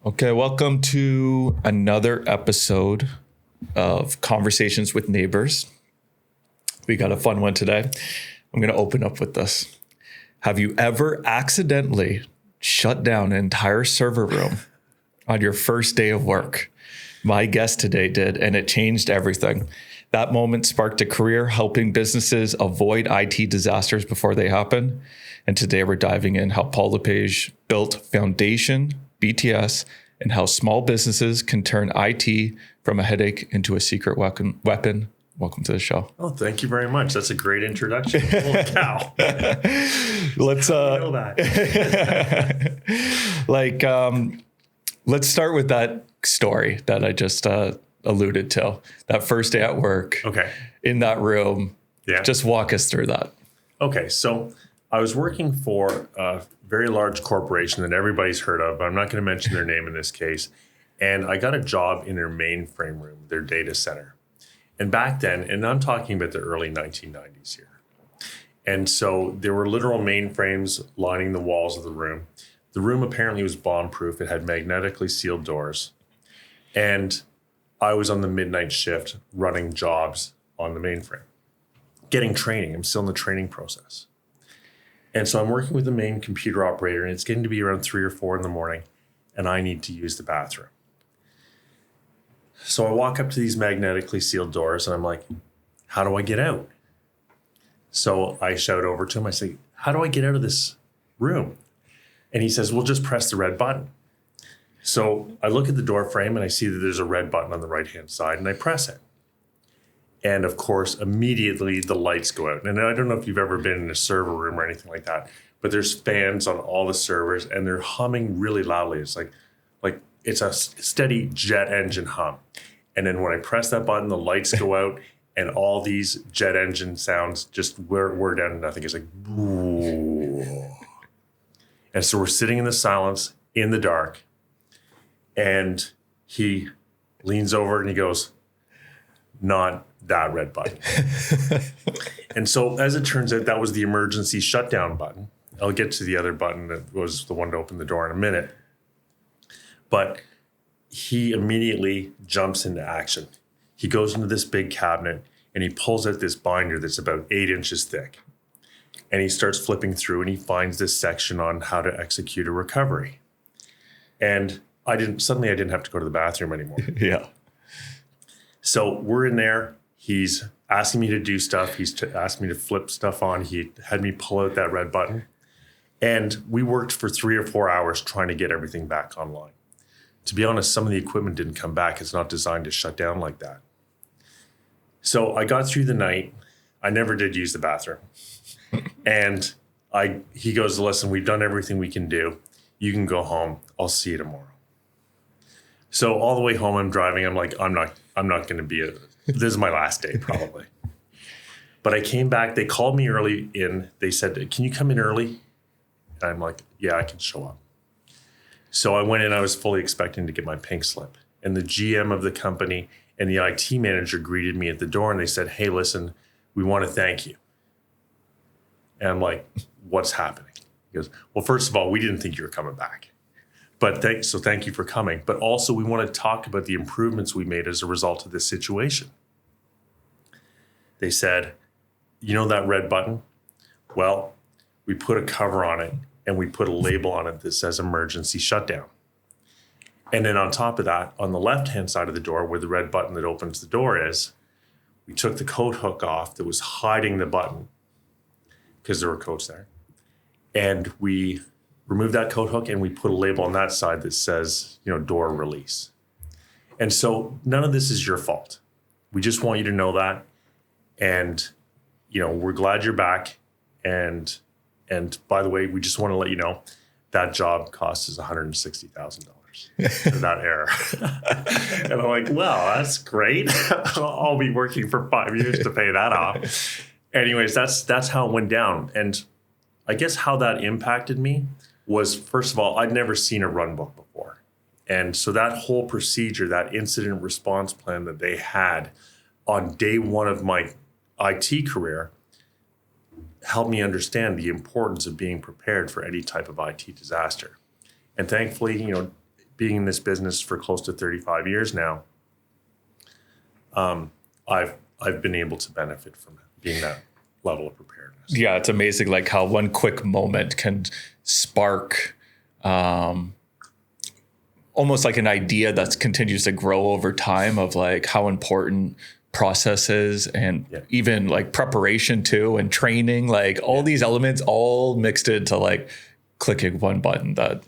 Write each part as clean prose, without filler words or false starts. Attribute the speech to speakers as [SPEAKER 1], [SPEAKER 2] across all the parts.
[SPEAKER 1] Okay, welcome to another episode of Conversations with Neighbours. We got a fun one today. I'm going to open up with this. Have you ever accidentally shut down an entire server room on your first day of work? My guest today did, and it changed everything. That moment sparked a career helping businesses avoid IT disasters before they happen. And today we're diving in how Paul LePage built Foundation BTS and how small businesses can turn IT from a headache into a secret weapon. Welcome to the show.
[SPEAKER 2] Oh, thank you very much. That's a great introduction. Holy cow.
[SPEAKER 1] Let's
[SPEAKER 2] know that.
[SPEAKER 1] Let's start with that story that I just alluded to. That first day at work.
[SPEAKER 2] Okay.
[SPEAKER 1] In that room.
[SPEAKER 2] Yeah.
[SPEAKER 1] Just walk us through that.
[SPEAKER 2] Okay. So I was working for a very large corporation that everybody's heard of. I'm not going to mention their name in this case. And I got a job in their mainframe room, their data center. And back then, and I'm talking about the early 1990s here. And so there were literal mainframes lining the walls of the room. The room apparently was bomb-proof. It had magnetically sealed doors. And I was on the midnight shift running jobs on the mainframe, getting training. I'm still in the training process. And so I'm working with the main computer operator, and it's getting to be around 3 or 4 in the morning, and I need to use the bathroom. So I walk up to these magnetically sealed doors, and I'm like, how do I get out? So I shout over to him. I say, how do I get out of this room? And he says, well, just press the red button. So I look at the door frame, and I see that there's a red button on the right-hand side, and I press it. And of course, immediately the lights go out. And I don't know if you've ever been in a server room or anything like that, but there's fans on all the servers, and they're humming really loudly. It's like it's a steady jet engine hum. And then when I press that button, the lights go out, and all these jet engine sounds just wear down to nothing. It's like, ooh. And so we're sitting in the silence, in the dark, and he leans over and he goes, not that red button. And so as it turns out, that was the emergency shutdown button. I'll get to the other button that was the one to open the door in a minute. But he immediately jumps into action. He goes into this big cabinet and he pulls out this binder that's about 8 inches thick. And he starts flipping through and he finds this section on how to execute a recovery. And I didn't have to go to the bathroom anymore.
[SPEAKER 1] Yeah.
[SPEAKER 2] So we're in there. He's asking me to do stuff. He's asked me to flip stuff on. He had me pull out that red button. And we worked for 3 or 4 hours trying to get everything back online. To be honest, some of the equipment didn't come back. It's not designed to shut down like that. So I got through the night. I never did use the bathroom. And he goes, listen, we've done everything we can do. You can go home. I'll see you tomorrow. So all the way home, I'm driving. I'm like, I'm not going to this is my last day probably. But I came back. They called me early in. They said, can you come in early? And I'm like, yeah, I can show up. So I went in. I was fully expecting to get my pink slip. And the GM of the company and the IT manager greeted me at the door. And they said, hey, listen, we want to thank you. And I'm like, what's happening? He goes, well, first of all, we didn't think you were coming back. But thank you for coming. But also, we want to talk about the improvements we made as a result of this situation. They said, you know that red button? Well, we put a cover on it and we put a label on it that says emergency shutdown. And then on top of that, on the left-hand side of the door where the red button that opens the door is, we took the coat hook off that was hiding the button because there were coats there. And we remove that coat hook and we put a label on that side that says, door release. And so none of this is your fault. We just want you to know that. And, we're glad you're back. And by the way, we just want to let you know that job cost us $160,000 for that error. And I'm like, well, that's great. I'll be working for 5 years to pay that off. Anyways, that's how it went down. And I guess how that impacted me was, first of all, I'd never seen a run book before. And so that whole procedure, that incident response plan that they had on day one of my IT career helped me understand the importance of being prepared for any type of IT disaster. And thankfully, being in this business for close to 35 years now, I've been able to benefit from it, being that level of preparedness.
[SPEAKER 1] Yeah, it's amazing like how one quick moment can spark almost like an idea that continues to grow over time of like how important process is and even like preparation too and training, like all these elements all mixed into like clicking one button that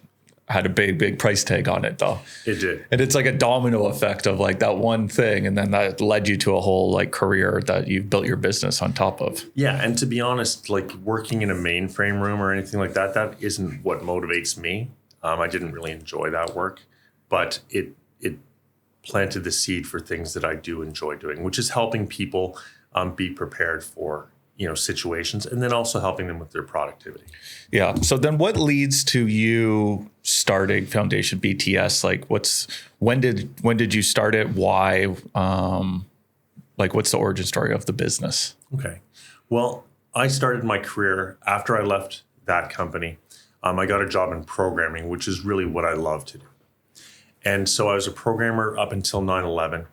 [SPEAKER 1] had a big price tag on it though.
[SPEAKER 2] It did.
[SPEAKER 1] And it's like a domino effect of like that one thing. And then that led you to a whole like career that you've built your business on top of.
[SPEAKER 2] Yeah. And to be honest, like working in a mainframe room or anything like that, that isn't what motivates me. I didn't really enjoy that work, but it planted the seed for things that I do enjoy doing, which is helping people be prepared for situations, and then also helping them with their productivity.
[SPEAKER 1] Yeah. So then what leads to you starting Foundation BTS? Like when did you start it? Why? Like what's the origin story of the business?
[SPEAKER 2] Okay. Well, I started my career after I left that company. I got a job in programming, which is really what I love to do. And so I was a programmer up until 9/11,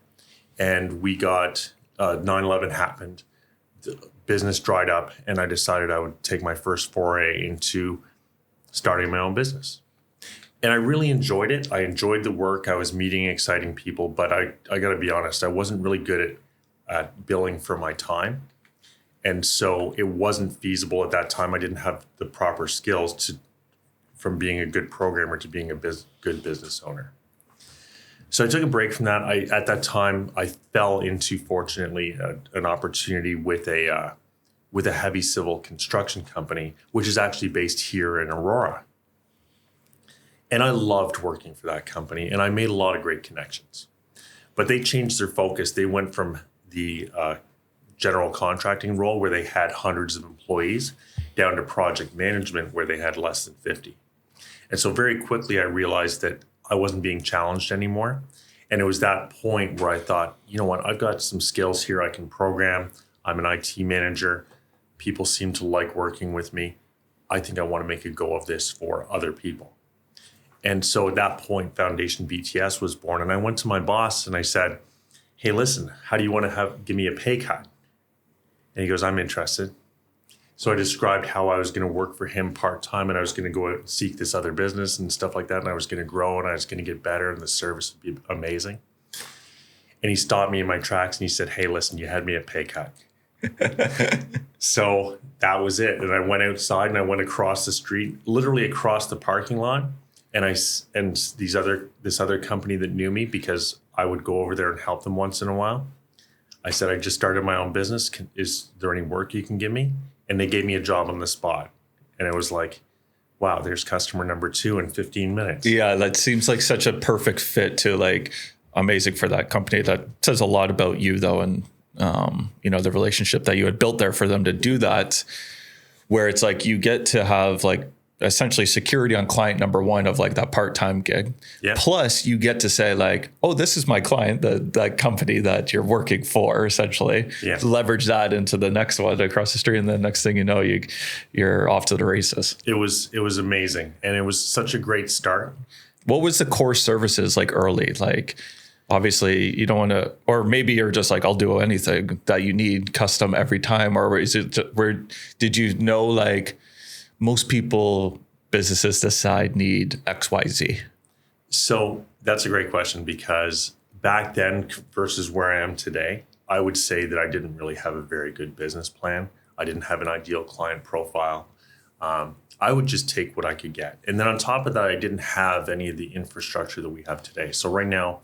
[SPEAKER 2] and we got 9/11 happened. The business dried up, and I decided I would take my first foray into starting my own business. And I really enjoyed it. I enjoyed the work. I was meeting exciting people, but I got to be honest, I wasn't really good at billing for my time. And so it wasn't feasible at that time. I didn't have the proper skills from being a good programmer to being a good business owner. So I took a break from that. At that time, I fell into, fortunately, an opportunity with a heavy civil construction company, which is actually based here in Aurora. And I loved working for that company, and I made a lot of great connections. But they changed their focus. They went from the general contracting role, where they had hundreds of employees, down to project management, where they had less than 50. And so very quickly, I realized that I wasn't being challenged anymore. And it was that point where I thought, you know what, I've got some skills here. I can program. I'm an IT manager. People seem to like working with me. I think I want to make a go of this for other people. And so at that point, Foundation BTS was born. And I went to my boss and I said, hey, listen, how do you want to give me a pay cut? And he goes, I'm interested. So I described how I was going to work for him part-time, and I was going to go out and seek this other business and stuff like that. And I was going to grow, and I was going to get better, and the service would be amazing. And he stopped me in my tracks and he said, hey, listen, you had me a pay cut. So that was it. And I went outside and I went across the street, literally across the parking lot. And this other company that knew me, because I would go over there and help them once in a while. I said, I just started my own business. Is there any work you can give me? And they gave me a job on the spot. And it was like, wow, there's customer number 2 in 15 minutes.
[SPEAKER 1] Yeah, that seems like such a perfect fit to like amazing for that company. That says a lot about you though. And, the relationship that you had built there for them to do that, where it's like you get to have like essentially security on client number 1 of like that part-time gig.
[SPEAKER 2] Yeah.
[SPEAKER 1] Plus you get to say like, oh, this is my client, that company that you're working for, essentially.
[SPEAKER 2] Yeah.
[SPEAKER 1] Leverage that into the next one across the street. And the next thing you know, you're off to the races.
[SPEAKER 2] It was amazing. And it was such a great start.
[SPEAKER 1] What was the core services like early? Like, obviously you don't want to, or maybe you're just like, I'll do anything that you need custom every time. Or is it where did you know like, most businesses decide need XYZ?
[SPEAKER 2] So that's a great question, because back then versus where I am today, I would say that I didn't really have a very good business plan. I didn't have an ideal client profile. I would just take what I could get. And then on top of that, I didn't have any of the infrastructure that we have today. So right now,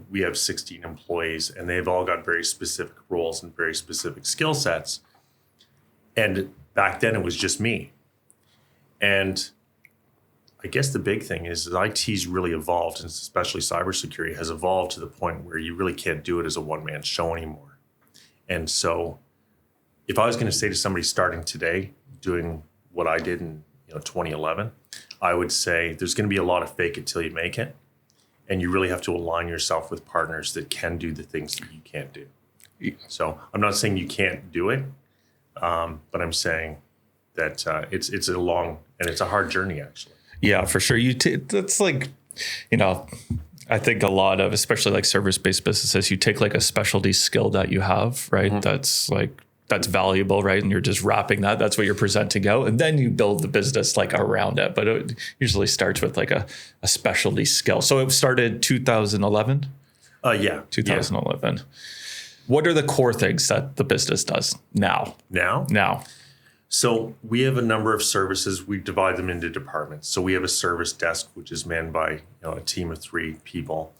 [SPEAKER 2] we have 16 employees, and they've all got very specific roles and very specific skill sets. And back then it was just me. And I guess the big thing is that IT's really evolved, and especially cybersecurity has evolved to the point where you really can't do it as a one-man show anymore. And so if I was going to say to somebody starting today, doing what I did in 2011, I would say there's going to be a lot of fake it till you make it. And you really have to align yourself with partners that can do the things that you can't do. So I'm not saying you can't do it, but I'm saying that it's a long and it's a hard journey, actually.
[SPEAKER 1] Yeah, for sure. That's like you know, I think a lot of, especially like service-based businesses, you take like a specialty skill that you have, right? That's valuable, right? And you're just wrapping that. That's what you're presenting out. And then you build the business like around it. But it usually starts with like a specialty skill. So it started 2011?
[SPEAKER 2] Yeah.
[SPEAKER 1] 2011. Yeah. What are the core things that the business does now? Now.
[SPEAKER 2] So we have a number of services. We divide them into departments. So we have a service desk, which is manned by a team of 3 people.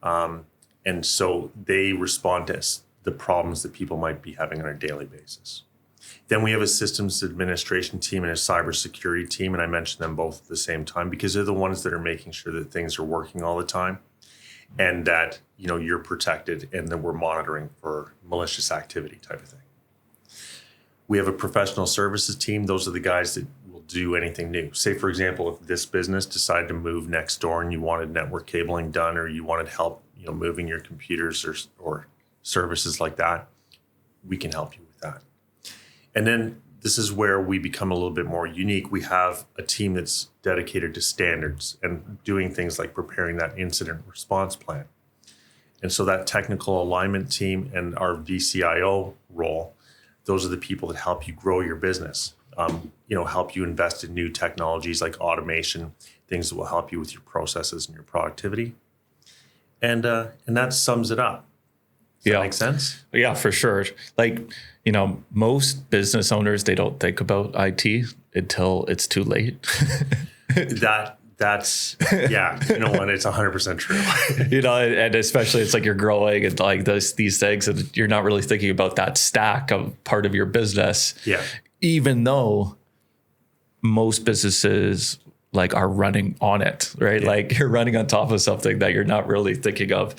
[SPEAKER 2] And so they respond to the problems that people might be having on a daily basis. Then we have a systems administration team and a cybersecurity team. And I mentioned them both at the same time because they're the ones that are making sure that things are working all the time and that, you're protected and that we're monitoring for malicious activity type of thing. We have a professional services team. Those are the guys that will do anything new. Say, for example, if this business decided to move next door and you wanted network cabling done or you wanted help, moving your computers or services like that, we can help you with that. And then this is where we become a little bit more unique. We have a team that's dedicated to standards and doing things like preparing that incident response plan. And so that technical alignment team and our VCIO role, those are the people that help you grow your business, help you invest in new technologies like automation, things that will help you with your processes and your productivity. And that sums it up. Does that make sense? Yeah,
[SPEAKER 1] for sure. Like, most business owners, they don't think about IT until it's too late.
[SPEAKER 2] That's and it's 100% true.
[SPEAKER 1] And especially it's like you're growing and like these things and you're not really thinking about that stack of part of your business.
[SPEAKER 2] Yeah.
[SPEAKER 1] Even though most businesses like are running on it, right? Yeah. Like you're running on top of something that you're not really thinking of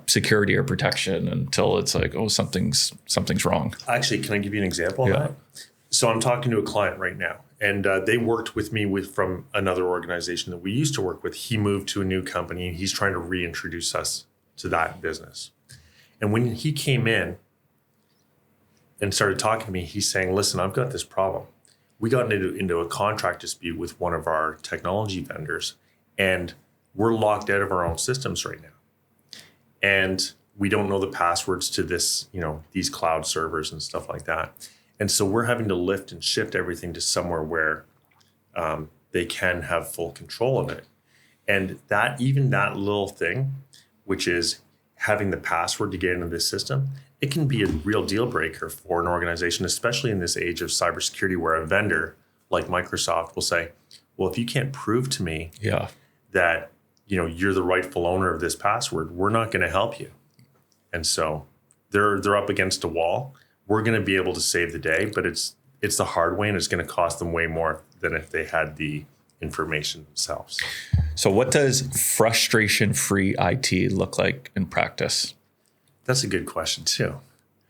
[SPEAKER 1] security or protection until it's like, oh, something's wrong.
[SPEAKER 2] Actually, can I give you an example of that? So I'm talking to a client right now, and they worked with me from another organization that we used to work with. He moved to a new company, and he's trying to reintroduce us to that business. And when he came in and started talking to me, he's saying, listen, I've got this problem. We got into a contract dispute with one of our technology vendors, and we're locked out of our own systems right now. And we don't know the passwords to this, these cloud servers and stuff like that. And so we're having to lift and shift everything to somewhere where they can have full control of it. And that little thing, which is having the password to get into this system, it can be a real deal breaker for an organization, especially in this age of cybersecurity, where a vendor like Microsoft will say, well, if you can't prove to me that you're the rightful owner of this password, we're not going to help you. And so they're up against a wall. We're going to be able to save the day, but it's the hard way, and it's going to cost them way more than if they had the information themselves.
[SPEAKER 1] So what does frustration-free IT look like in practice?
[SPEAKER 2] That's a good question too.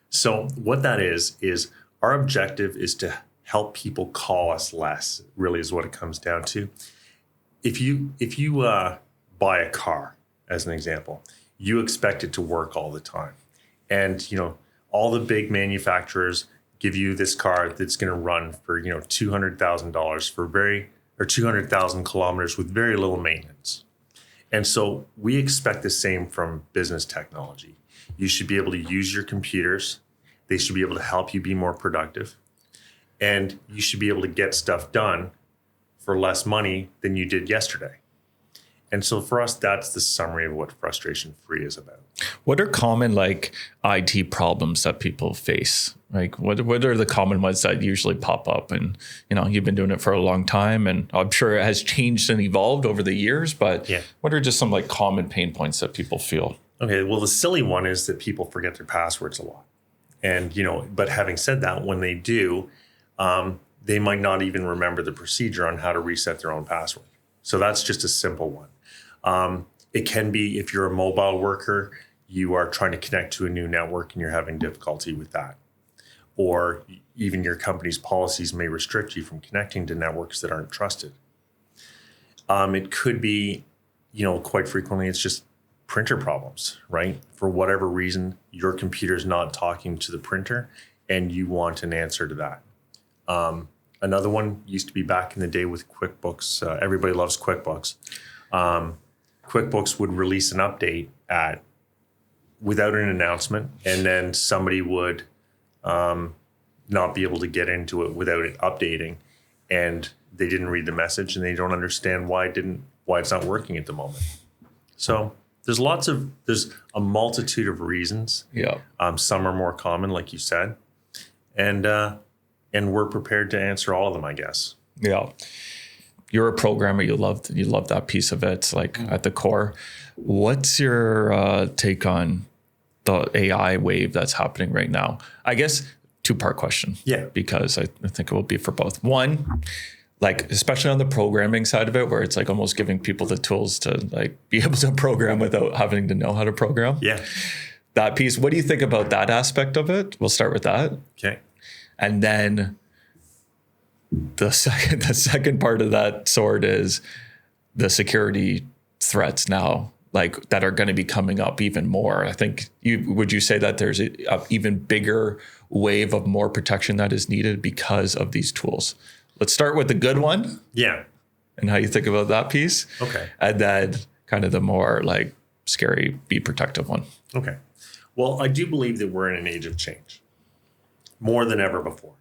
[SPEAKER 2] So what that is our objective is to help people call us less, really is what it comes down to. If you buy a car, as an example, you expect it to work all the time. And, all the big manufacturers give you this car that's going to run for, $200,000 or 200,000 kilometers with very little maintenance. And so we expect the same from business technology. You should be able to use your computers. They should be able to help you be more productive. And you should be able to get stuff done for less money than you did yesterday. And so for us, that's the summary of what frustration-free is about.
[SPEAKER 1] What are common IT problems that people face? Like what are the common ones that usually pop up? And you've been doing it for a long time, and I'm sure it has changed and evolved over the years. But what are just some common pain points that people feel?
[SPEAKER 2] Okay, well, the silly one is that people forget their passwords a lot. And, but having said that, when they do, they might not even remember the procedure on how to reset their own password. So that's just a simple one. It can be if you're a mobile worker, you are trying to connect to a new network and you're having difficulty with that. Or even your company's policies may restrict you from connecting to networks that aren't trusted. It could be, quite frequently, it's just printer problems, right? For whatever reason, your computer's not talking to the printer and you want an answer to that. Another one used to be back in the day with QuickBooks. Everybody loves QuickBooks. QuickBooks would release an update without an announcement, and then somebody would not be able to get into it without it updating, and they didn't read the message and they don't understand why it's not working at the moment. So there's a multitude of reasons.
[SPEAKER 1] Yeah.
[SPEAKER 2] Some are more common, like you said, and we're prepared to answer all of them, I guess.
[SPEAKER 1] Yeah. You're a programmer. You love that piece of it, like at the core. What's your take on the AI wave that's happening right now? I guess 2-part question.
[SPEAKER 2] Yeah.
[SPEAKER 1] Because I think it will be for both. One, like, especially on the programming side of it, where it's like almost giving people the tools to like be able to program without having to know how to program.
[SPEAKER 2] Yeah.
[SPEAKER 1] That piece. What do you think about that aspect of it? We'll start with that.
[SPEAKER 2] Okay.
[SPEAKER 1] And then the second part of that sword is the security threats now, like that are going to be coming up even more. I think would you say that there's a even bigger wave of more protection that is needed because of these tools? Let's start with the good one.
[SPEAKER 2] Yeah.
[SPEAKER 1] And how you think about that piece.
[SPEAKER 2] Okay.
[SPEAKER 1] And then kind of the more like scary, be protective one.
[SPEAKER 2] Okay. Well, I do believe that we're in an age of change more than ever before.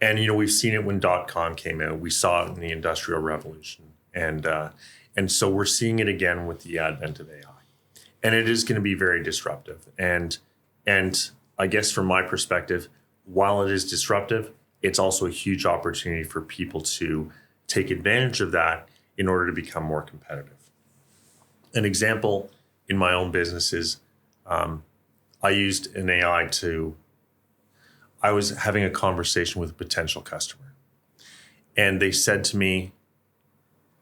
[SPEAKER 2] And, we've seen it when .com came out. We saw it in the Industrial Revolution. And so we're seeing it again with the advent of AI. And it is going to be very disruptive. And I guess from my perspective, while it is disruptive, it's also a huge opportunity for people to take advantage of that in order to become more competitive. An example in my own business is I used an AI I was having a conversation with a potential customer, and they said to me,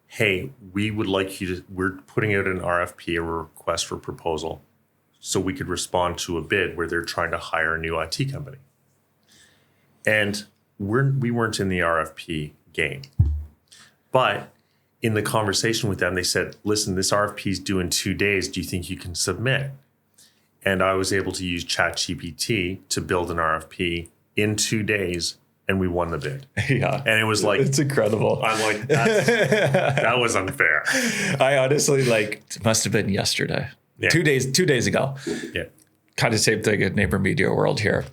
[SPEAKER 2] hey, we're putting out an RFP, a request for proposal, so we could respond to a bid where they're trying to hire a new IT company. And we weren't in the RFP game. But in the conversation with them, they said, listen, this RFP is due in 2 days. Do you think you can submit? And I was able to use ChatGPT to build an RFP in 2 days, and we won the bid.
[SPEAKER 1] Yeah.
[SPEAKER 2] And it was like,
[SPEAKER 1] it's incredible.
[SPEAKER 2] I'm like, that was unfair.
[SPEAKER 1] I honestly, it must have been yesterday.
[SPEAKER 2] Yeah.
[SPEAKER 1] 2 days ago.
[SPEAKER 2] Yeah.
[SPEAKER 1] Kind of same thing at Neighbor Media World here.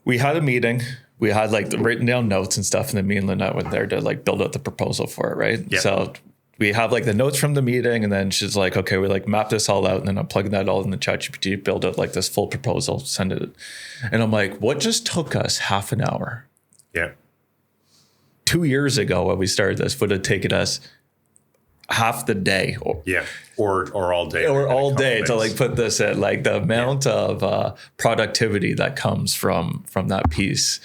[SPEAKER 1] We had a meeting. We had the written down notes and stuff, and then me and Lynette went there to build out the proposal for it, right?
[SPEAKER 2] Yeah.
[SPEAKER 1] So we have the notes from the meeting, and then she's like, okay, we map this all out, and then I'm plugging that all in the ChatGPT, build out this full proposal, send it. And I'm like, what just took us half an hour?
[SPEAKER 2] Yeah.
[SPEAKER 1] 2 years ago when we started this would have taken us half the day.
[SPEAKER 2] Or all day.
[SPEAKER 1] Or all day to put this in. The amount of productivity that comes from that piece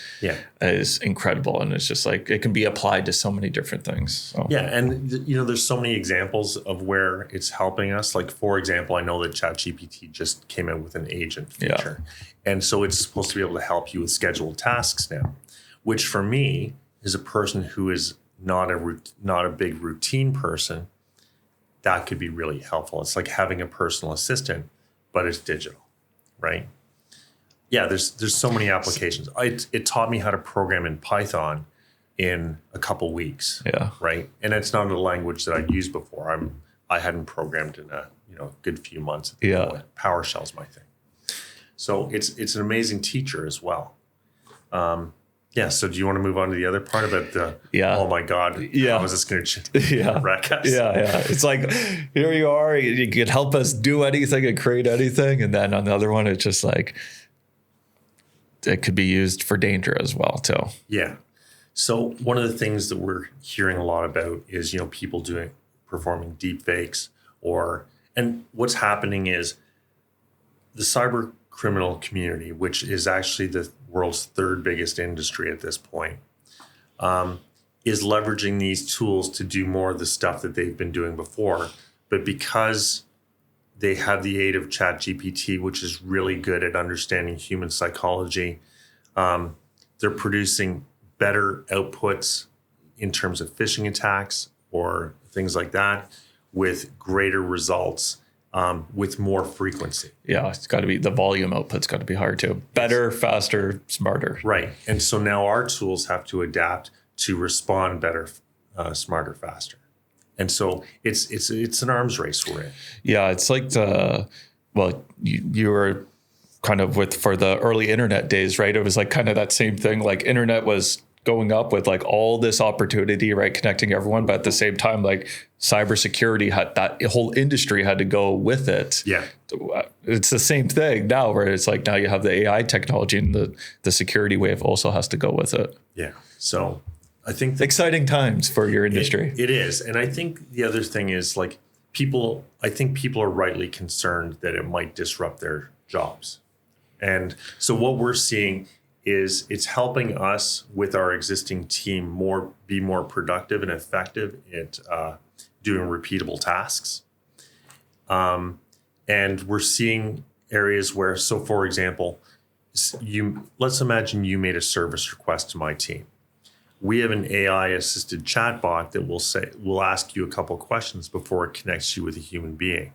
[SPEAKER 1] is incredible. And it's just it can be applied to so many different things. So.
[SPEAKER 2] Yeah. And, there's so many examples of where it's helping us. For example, I know that ChatGPT just came out with an agent feature. Yeah. And so it's supposed to be able to help you with scheduled tasks now, which for me is a person who is not a big routine person. That could be really helpful. It's like having a personal assistant, but it's digital, right? Yeah, there's so many applications. It taught me how to program in Python in a couple weeks.
[SPEAKER 1] Yeah.
[SPEAKER 2] Right. And it's not a language that I'd used before. I hadn't programmed in a good few months.
[SPEAKER 1] Yeah.
[SPEAKER 2] PowerShell's my thing. So it's an amazing teacher as well. Yeah. So do you want to move on to the other part about oh my God, how is this going to wreck us?
[SPEAKER 1] Yeah. It's here you are, you can help us do anything and create anything. And then on the other one, it's just it could be used for danger as well too.
[SPEAKER 2] Yeah. So one of the things that we're hearing a lot about is, people performing deep fakes and what's happening is the cyber criminal community, which is actually the world's third biggest industry at this point, is leveraging these tools to do more of the stuff that they've been doing before. But because they have the aid of ChatGPT, which is really good at understanding human psychology, they're producing better outputs in terms of phishing attacks or things like that with greater results. With more frequency. Yeah,
[SPEAKER 1] it's got to be, the volume output's got to be higher too. Better, faster, smarter.
[SPEAKER 2] Right. And so now our tools have to adapt to respond better, smarter, faster. And so it's an arms race we're in.
[SPEAKER 1] Yeah, it's like you were kind of for the early internet days, right? It was like kind of that same thing. Like internet was going up with like all this opportunity, right? Connecting everyone. But at the same time, like cybersecurity that whole industry had to go with it.
[SPEAKER 2] Yeah.
[SPEAKER 1] It's the same thing now where it's like now you have the AI technology and the security wave also has to go with it.
[SPEAKER 2] Yeah. So I think
[SPEAKER 1] exciting times for your industry.
[SPEAKER 2] It is. And I think the other thing is like people are rightly concerned that it might disrupt their jobs. And so what we're seeing is it's helping us with our existing team be more productive and effective at doing repeatable tasks. And we're seeing areas where, so for example, let's imagine you made a service request to my team. We have an AI assisted chatbot that will ask you a couple questions before it connects you with a human being.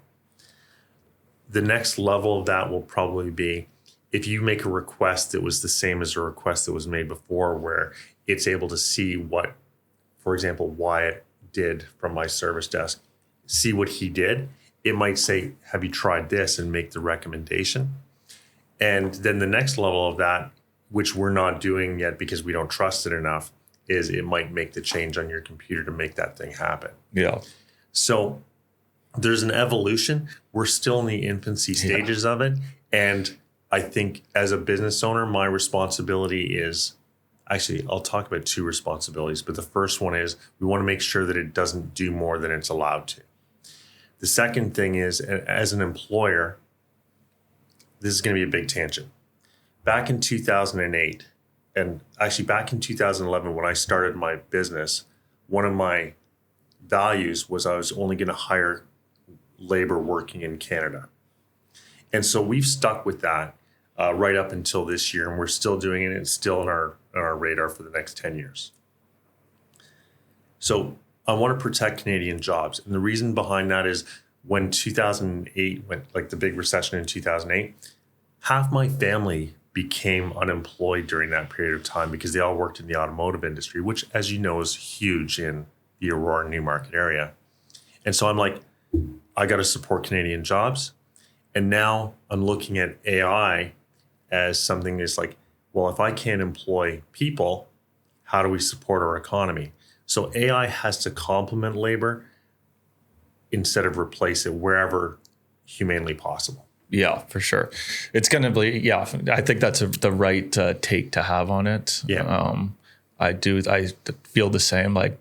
[SPEAKER 2] The next level of that will probably be if you make a request that was the same as a request that was made before, where it's able to see what, for example, Wyatt did from my service desk, see what he did. It might say, have you tried this, and make the recommendation. And then the next level of that, which we're not doing yet because we don't trust it enough, is it might make the change on your computer to make that thing happen.
[SPEAKER 1] Yeah.
[SPEAKER 2] So there's an evolution. We're still in the infancy stages of it. And I think as a business owner, my responsibility is, actually, I'll talk about two responsibilities, but the first one is we want to make sure that it doesn't do more than it's allowed to. The second thing is, as an employer, this is going to be a big tangent. Back in 2008, and actually back in 2011, when I started my business, one of my values was I was only going to hire labor working in Canada. And so we've stuck with that right up until this year, and we're still doing it. It's still on our radar for the next 10 years. So I want to protect Canadian jobs. And the reason behind that is when 2008 went, like the big recession in 2008, half my family became unemployed during that period of time because they all worked in the automotive industry, which, as you know, is huge in the Aurora Newmarket area. And so I'm like, I got to support Canadian jobs. And now I'm looking at AI as something that's like, well, if I can't employ people, how do we support our economy? So AI has to complement labor instead of replace it wherever humanly possible.
[SPEAKER 1] Yeah, for sure. It's going to be, yeah, I think that's the right take to have on it.
[SPEAKER 2] Yeah.
[SPEAKER 1] I feel the same, like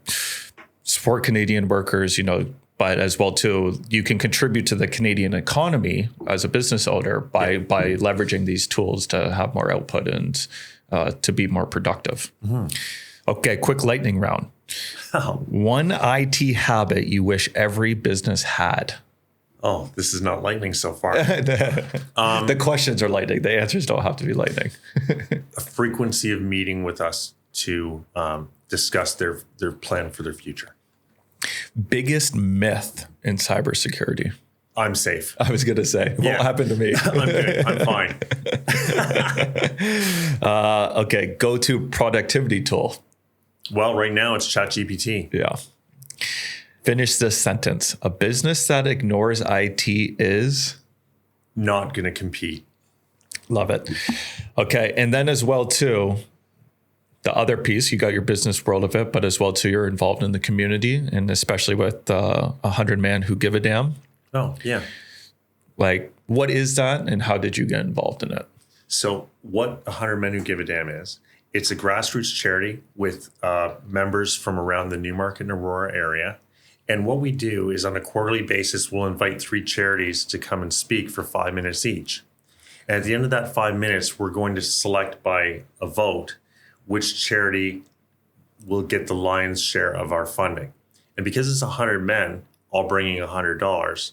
[SPEAKER 1] support Canadian workers, but as well too, you can contribute to the Canadian economy as a business owner by leveraging these tools to have more output and to be more productive. Mm-hmm. Okay, quick lightning round.
[SPEAKER 2] Oh.
[SPEAKER 1] One IT habit you wish every business had.
[SPEAKER 2] Oh, this is not lightning so far.
[SPEAKER 1] The questions are lightning. The answers don't have to be lightning.
[SPEAKER 2] A frequency of meeting with us to discuss their plan for their future.
[SPEAKER 1] Biggest myth in cybersecurity?
[SPEAKER 2] I'm safe.
[SPEAKER 1] I was going to say, what happened to me?
[SPEAKER 2] I'm good. I'm fine.
[SPEAKER 1] Okay, go-to productivity tool.
[SPEAKER 2] Well, right now it's ChatGPT.
[SPEAKER 1] Yeah. Finish this sentence. A business that ignores IT is?
[SPEAKER 2] Not going to compete.
[SPEAKER 1] Love it. Okay, and then as well too, the other piece, you got your business world of it, but as well too, you're involved in the community, and especially with 100 Man Who Give a Damn.
[SPEAKER 2] Oh, yeah.
[SPEAKER 1] Like, what is that, and how did you get involved in it?
[SPEAKER 2] So what 100 Men Who Give a Damn is, it's a grassroots charity with members from around the Newmarket and Aurora area. And what we do is on a quarterly basis, we'll invite 3 charities to come and speak for 5 minutes each. And at the end of that 5 minutes, we're going to select by a vote which charity will get the lion's share of our funding. And because it's 100 men all bringing $100,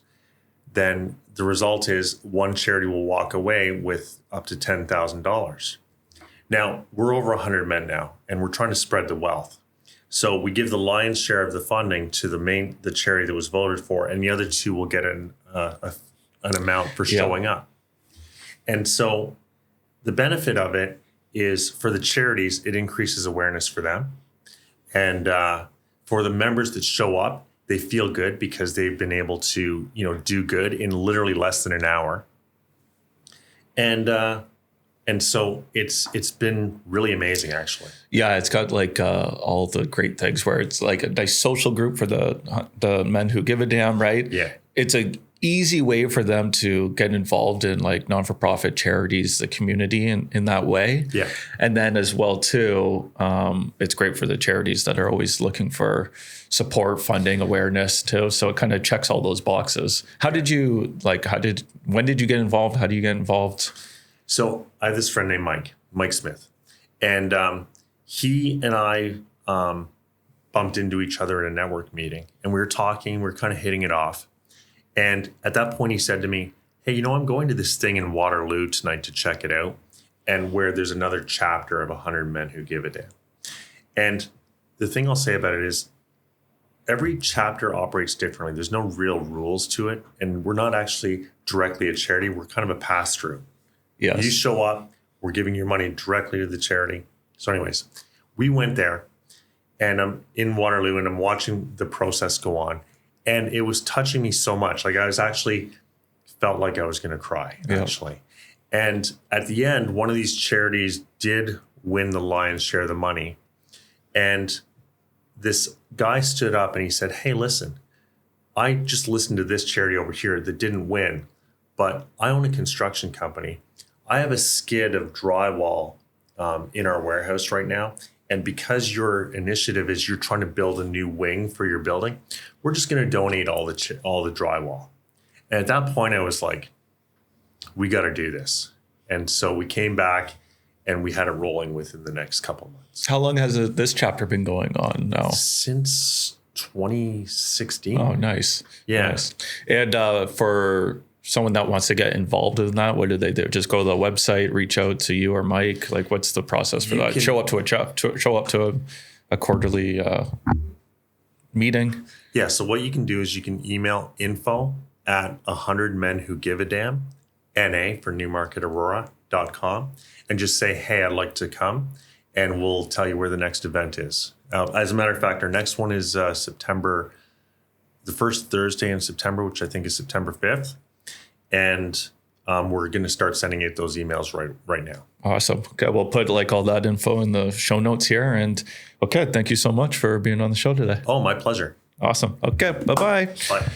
[SPEAKER 2] then the result is one charity will walk away with up to $10,000. Now, we're over 100 men now, and we're trying to spread the wealth. So we give the lion's share of the funding to the charity that was voted for, and the other 2 will get an amount for showing up. And so the benefit of it is for the charities, it increases awareness for them. And for the members that show up, they feel good because they've been able to, do good in literally less than an hour. And so it's been really amazing, actually.
[SPEAKER 1] Yeah, it's got like all the great things where it's like a nice social group for the men who give a damn, right?
[SPEAKER 2] Yeah.
[SPEAKER 1] It's a easy way for them to get involved in like non-for-profit charities, the community in that way.
[SPEAKER 2] Yeah.
[SPEAKER 1] And then as well too, it's great for the charities that are always looking for support, funding, awareness too. So it kind of checks all those boxes. When did you get involved? How do you get involved?
[SPEAKER 2] So I have this friend named Mike Smith, and he and I bumped into each other at a network meeting, and we were talking, we were kind of hitting it off. And at that point, he said to me, hey, I'm going to this thing in Waterloo tonight to check it out, and where there's another chapter of 100 Men Who Give a Damn. And the thing I'll say about it is every chapter operates differently. There's no real rules to it, and we're not actually directly a charity. We're kind of a pass-through.
[SPEAKER 1] Yes.
[SPEAKER 2] You show up, we're giving your money directly to the charity. So anyways, we went there, and I'm in Waterloo, and I'm watching the process go on. And it was touching me so much. Like I was actually felt like I was going to cry, actually. And at the end, one of these charities did win the lion's share of the money. And this guy stood up and he said, hey, listen, I just listened to this charity over here that didn't win, but I own a construction company. I have a skid of drywall in our warehouse right now. And because your initiative is you're trying to build a new wing for your building, we're just going to donate all the drywall. And at that point, I was like, we got to do this. And so we came back and we had it rolling within the next couple months.
[SPEAKER 1] How long has this chapter been going on now?
[SPEAKER 2] Since 2016.
[SPEAKER 1] Oh, nice.
[SPEAKER 2] Yeah.
[SPEAKER 1] Nice. And for someone that wants to get involved in that, what do they do? Just go to the website, reach out to you or Mike? Like, what's the process for that? Show up to a quarterly meeting?
[SPEAKER 2] Yeah. So what you can do is you can email info@100menwhogiveadamn, NA for newmarketaurora.com, and just say, hey, I'd like to come, and we'll tell you where the next event is. As a matter of fact, our next one is the first Thursday in September, which I think is September 5th. And we're going to start sending out those emails right now.
[SPEAKER 1] Awesome. Okay, we'll put like all that info in the show notes here. And okay, thank you so much for being on the show today.
[SPEAKER 2] Oh, my pleasure.
[SPEAKER 1] Awesome. Okay, bye-bye.
[SPEAKER 2] Bye.